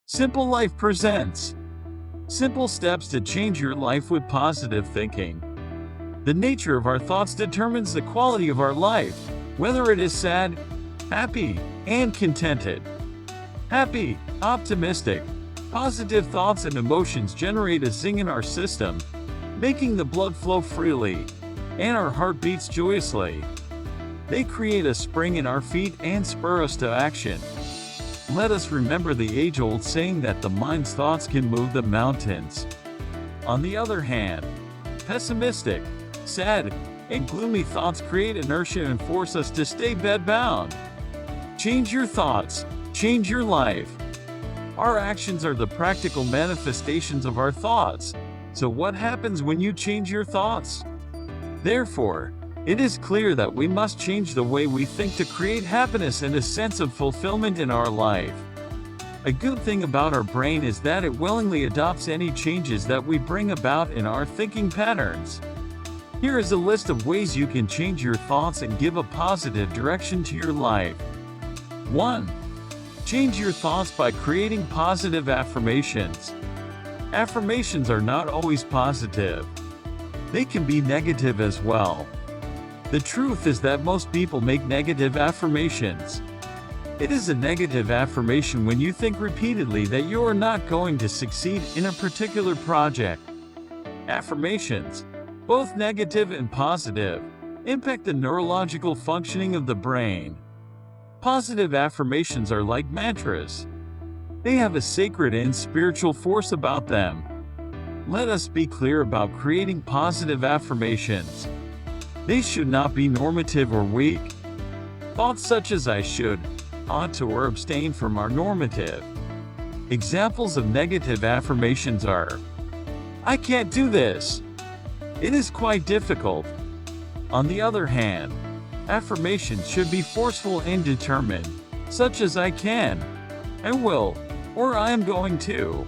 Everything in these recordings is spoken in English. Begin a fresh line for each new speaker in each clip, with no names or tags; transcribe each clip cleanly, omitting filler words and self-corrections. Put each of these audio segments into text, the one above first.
Simple Life presents simple steps to change your life with positive thinking. The nature of our thoughts determines the quality of our life, whether it is sad, happy, and contented. Happy, optimistic, positive thoughts and emotions generate a zing in our system, making the blood flow freely, and our heart beats joyously. They create a spring in our feet and spur us to action. Let us remember the age-old saying that the mind's thoughts can move the mountains. On the other hand, pessimistic, sad, and gloomy thoughts create inertia and force us to stay bedbound. Change your thoughts, change your life. Our actions are the practical manifestations of our thoughts. So what happens when you change your thoughts? Therefore, it is clear that we must change the way we think to create happiness and a sense of fulfillment in our life. A good thing about our brain is that it willingly adopts any changes that we bring about in our thinking patterns. Here is a list of ways you can change your thoughts and give a positive direction to your life. 1. Change your thoughts by creating positive affirmations. Affirmations are not always positive. They can be negative as well. The truth is that most people make negative affirmations. It is a negative affirmation when you think repeatedly that you are not going to succeed in a particular project. Affirmations, both negative and positive, impact the neurological functioning of the brain. Positive affirmations are like mantras. They have a sacred and spiritual force about them. Let us be clear about creating positive affirmations. They should not be normative or weak. Thoughts such as I should, ought to, or abstain from are normative. Examples of negative affirmations are, I can't do this. It is quite difficult. On the other hand, affirmations should be forceful and determined, such as I can, I will, or I am going to.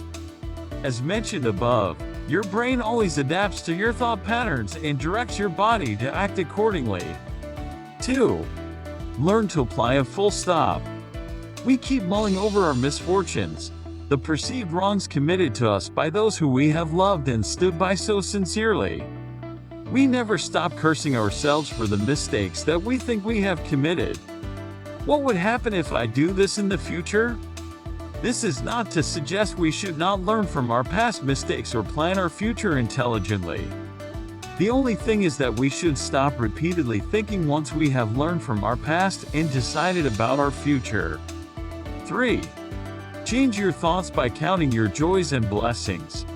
As mentioned above, your brain always adapts to your thought patterns and directs your body to act accordingly. 2. Learn to apply a full stop. We keep mulling over our misfortunes, the perceived wrongs committed to us by those who we have loved and stood by so sincerely. We never stop cursing ourselves for the mistakes that we think we have committed. What would happen if I do this in the future? This is not to suggest we should not learn from our past mistakes or plan our future intelligently. The only thing is that we should stop repeatedly thinking once we have learned from our past and decided about our future. 3. Change your thoughts by counting your joys and blessings.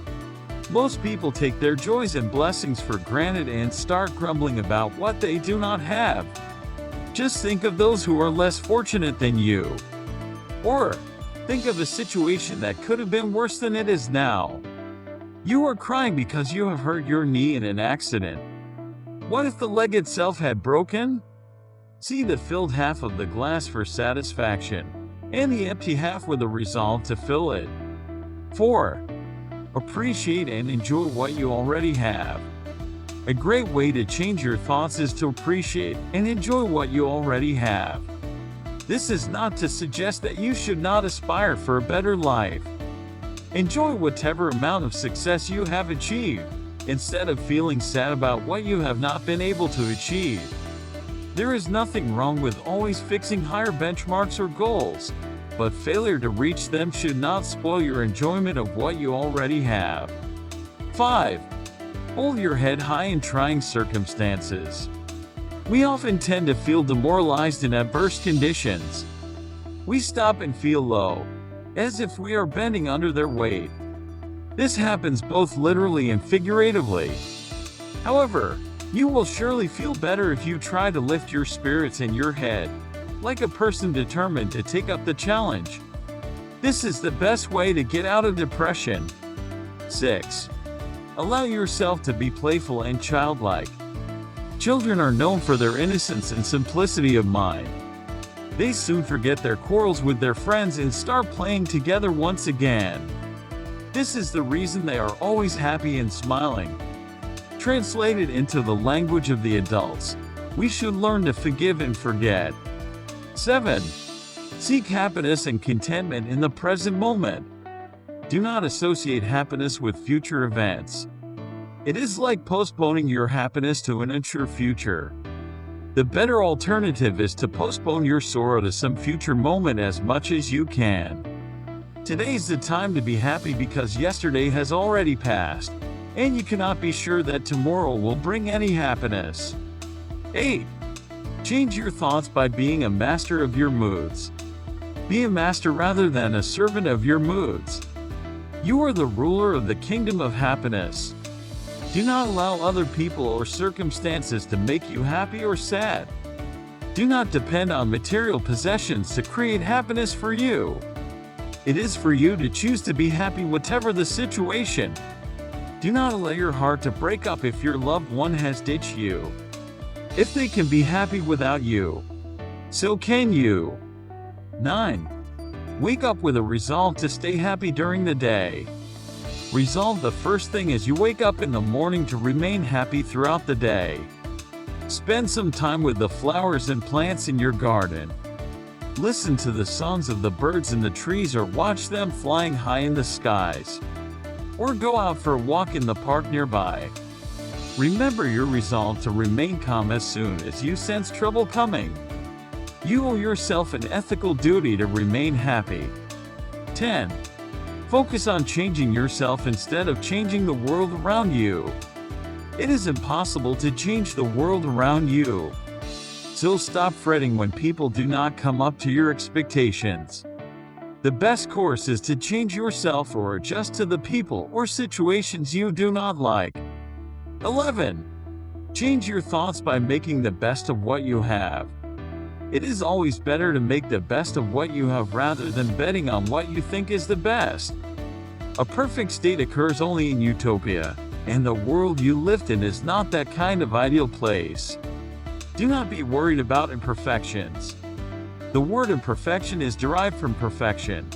Most people take their joys and blessings for granted and start grumbling about what they do not have. Just think of those who are less fortunate than you. Or, think of a situation that could have been worse than it is now. You are crying because you have hurt your knee in an accident. What if the leg itself had broken? See the filled half of the glass for satisfaction, and the empty half with a resolve to fill it. 4. Appreciate and enjoy what you already have. A great way to change your thoughts is to appreciate and enjoy what you already have. This is not to suggest that you should not aspire for a better life. Enjoy whatever amount of success you have achieved, instead of feeling sad about what you have not been able to achieve. There is nothing wrong with always fixing higher benchmarks or goals, but failure to reach them should not spoil your enjoyment of what you already have. 5. Hold your head high in trying circumstances. We often tend to feel demoralized in adverse conditions. We stop and feel low, as if we are bending under their weight. This happens both literally and figuratively. However, you will surely feel better if you try to lift your spirits and your head, like a person determined to take up the challenge. This is the best way to get out of depression. 6. Allow yourself to be playful and childlike. Children are known for their innocence and simplicity of mind. They soon forget their quarrels with their friends and start playing together once again. This is the reason they are always happy and smiling. Translated into the language of the adults, we should learn to forgive and forget. 7. Seek happiness and contentment in the present moment. Do not associate happiness with future events. It is like postponing your happiness to an unsure future. The better alternative is to postpone your sorrow to some future moment as much as you can. Today's the time to be happy because yesterday has already passed, and you cannot be sure that tomorrow will bring any happiness. 8. Change your thoughts by being a master of your moods. Be a master rather than a servant of your moods. You are the ruler of the kingdom of happiness. Do not allow other people or circumstances to make you happy or sad. Do not depend on material possessions to create happiness for you. It is for you to choose to be happy whatever the situation. Do not allow your heart to break up if your loved one has ditched you. If they can be happy without you, so can you. 9. Wake up with a resolve to stay happy during the day. Resolve the first thing as you wake up in the morning to remain happy throughout the day. Spend some time with the flowers and plants in your garden. Listen to the songs of the birds in the trees or watch them flying high in the skies. Or go out for a walk in the park nearby. Remember your resolve to remain calm as soon as you sense trouble coming. You owe yourself an ethical duty to remain happy. 10. Focus on changing yourself instead of changing the world around you. It is impossible to change the world around you. So stop fretting when people do not come up to your expectations. The best course is to change yourself or adjust to the people or situations you do not like. 11. Change your thoughts by making the best of what you have. It is always better to make the best of what you have rather than betting on what you think is the best. A perfect state occurs only in utopia, and the world you live in is not that kind of ideal place. Do not be worried about imperfections. The word imperfection is derived from perfection.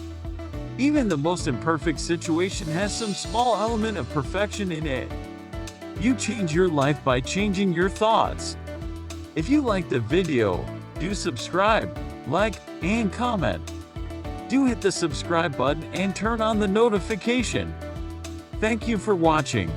Even the most imperfect situation has some small element of perfection in it. You change your life by changing your thoughts. If you liked the video, do subscribe, like, and comment. Do hit the subscribe button and turn on the notification. Thank you for watching.